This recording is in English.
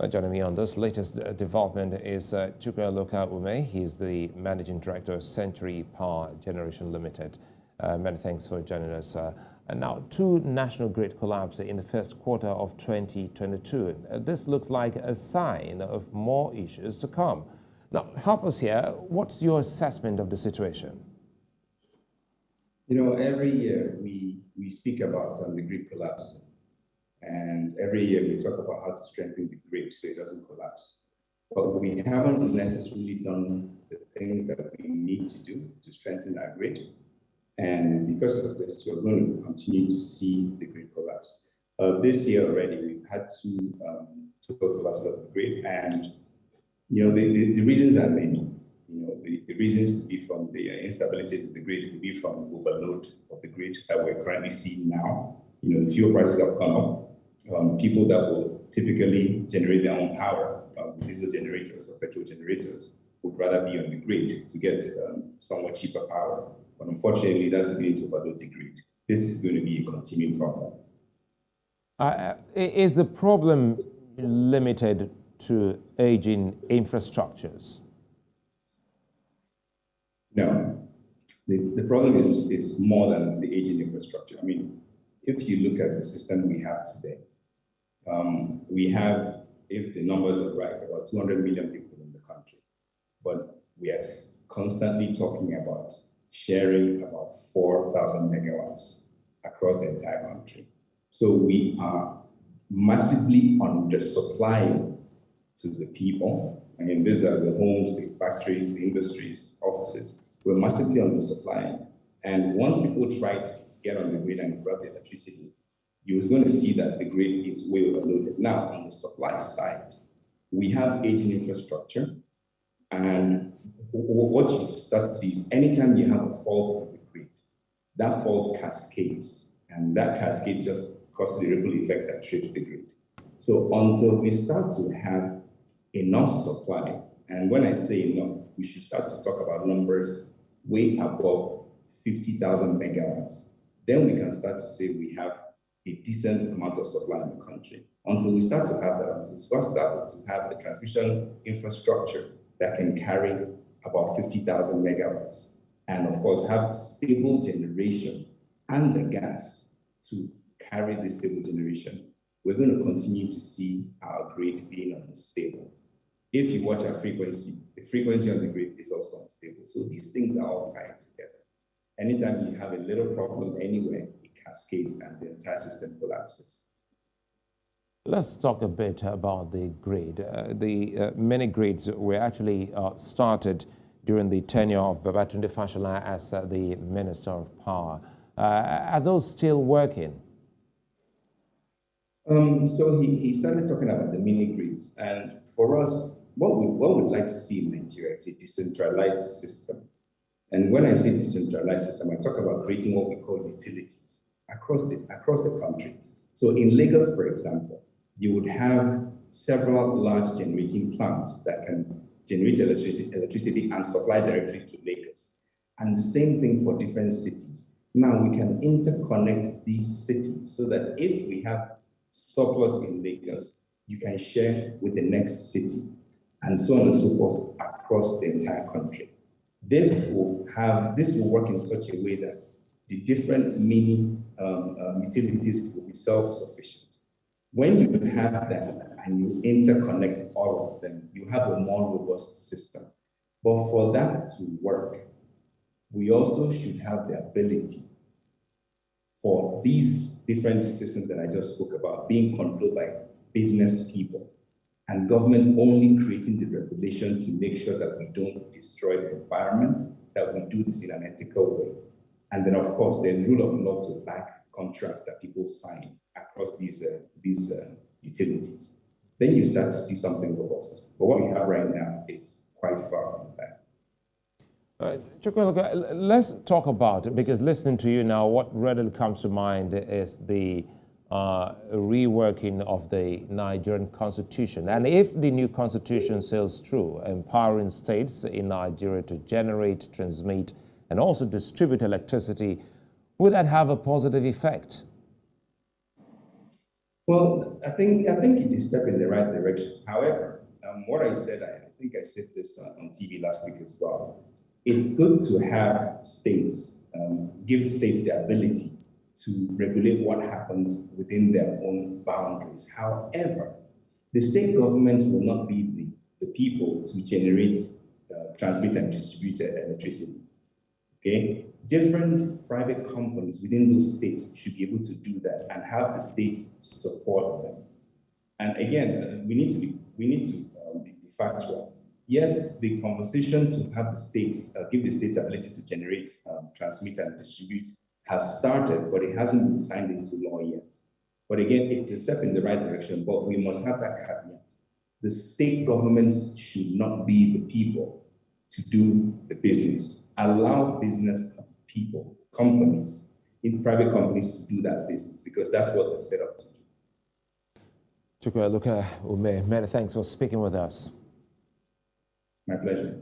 Joining me on this latest development is Chukwueloka Umeh. He's the Managing Director of Century Power Generation Limited. Many thanks for joining us. And now, two national grid collapses in the first quarter of 2022. This looks like a sign of more issues to come. Now, help us here. What's your assessment of the situation? You know, every year we speak about the grid collapse. And every year we talk about how to strengthen the grid so it doesn't collapse. But we haven't necessarily done the things that we need to do to strengthen our grid. And because of this, we're going to continue to see the grid collapse. This year already, we've had two collapses of the grid. And, you know, the reasons are many. You know, the reasons could be from the instabilities of the grid, it could be from overload of the grid that we're currently seeing now. You know, the fuel prices have gone up. People that will typically generate their own power, diesel generators or petrol generators, would rather be on the grid to get somewhat cheaper power. But unfortunately, that's beginning to overload the grid. This is going to be a continuing problem. Is the problem limited to aging infrastructures? No. The problem is more than the aging infrastructure. I mean, if you look at the system we have today, we have, if the numbers are right, about 200 million people in the country. But we are constantly talking about sharing about 4,000 megawatts across the entire country. So we are massively undersupplying to the people. I mean, these are the homes, the factories, the industries, offices. We're massively undersupplying. And once people try to get on the grid and grab the electricity, you're going to see that the grid is way overloaded. Now, on the supply side, we have aging infrastructure, and what you start to see is anytime you have a fault of the grid, that fault cascades, and that cascade just causes a ripple effect that trips the grid. So until we start to have enough supply, and when I say enough, we should start to talk about numbers way above 50,000 megawatts. Then we can start to say we have a decent amount of supply in the country. Until we start to have that, until we start to have a transmission infrastructure that can carry about 50,000 megawatts, and of course have stable generation and the gas to carry this stable generation, we're going to continue to see our grid being unstable. If you watch our frequency, the frequency on the grid is also unstable. So these things are all tied together. Anytime you have a little problem anywhere, it cascades and the entire system collapses. Let's talk a bit about the grid. The many grids were actually started during the tenure of Babatunde Fashola as the Minister of Power. Are those still working? So he started talking about the mini grids. And for us, what we'd like to see in Nigeria is a decentralized system. And when I say decentralized system, I talk about creating what we call utilities across the country. So in Lagos, for example, you would have several large generating plants that can generate electricity and supply directly to Lagos. And the same thing for different cities. Now we can interconnect these cities so that if we have surplus in Lagos, you can share with the next city, and so on and so forth across the entire country. This will work in such a way that the different mini utilities will be self-sufficient. When you have that and you interconnect all of them, you have a more robust system. But for that to work, we also should have the ability for these different systems that I just spoke about being controlled by business people, and government only creating the regulation to make sure that we don't destroy the environment, that we do this in an ethical way. And then, of course, there's rule of law to back contracts that people sign across these utilities. Then you start to see something robust. But what we have right now is quite far from that. Chukwueloka, let's talk about it, because listening to you now, what readily comes to mind is the reworking of the Nigerian constitution. And if the new constitution sails through, empowering states in Nigeria to generate, transmit, and also distribute electricity, would that have a positive effect? Well, I think it is a step in the right direction. However, what I said, I think I said this on TV last week as well. It's good to have states, give states the ability to regulate what happens within their own boundaries. However, the state governments will not be the people to generate, transmit, and distribute electricity. Okay? Different private companies within those states should be able to do that and have the states support them. And again, we need to be factual. Yes, the conversation to have the states, give the states ability to generate, transmit, and distribute has started, but it hasn't been signed into law yet. But again, it's a step in the right direction, but we must have that caveat. The state governments should not be the people to do the business. Allow business people, companies, in private companies to do that business because that's what they're set up to do. Chukwueloka Umeh, many thanks for speaking with us. My pleasure.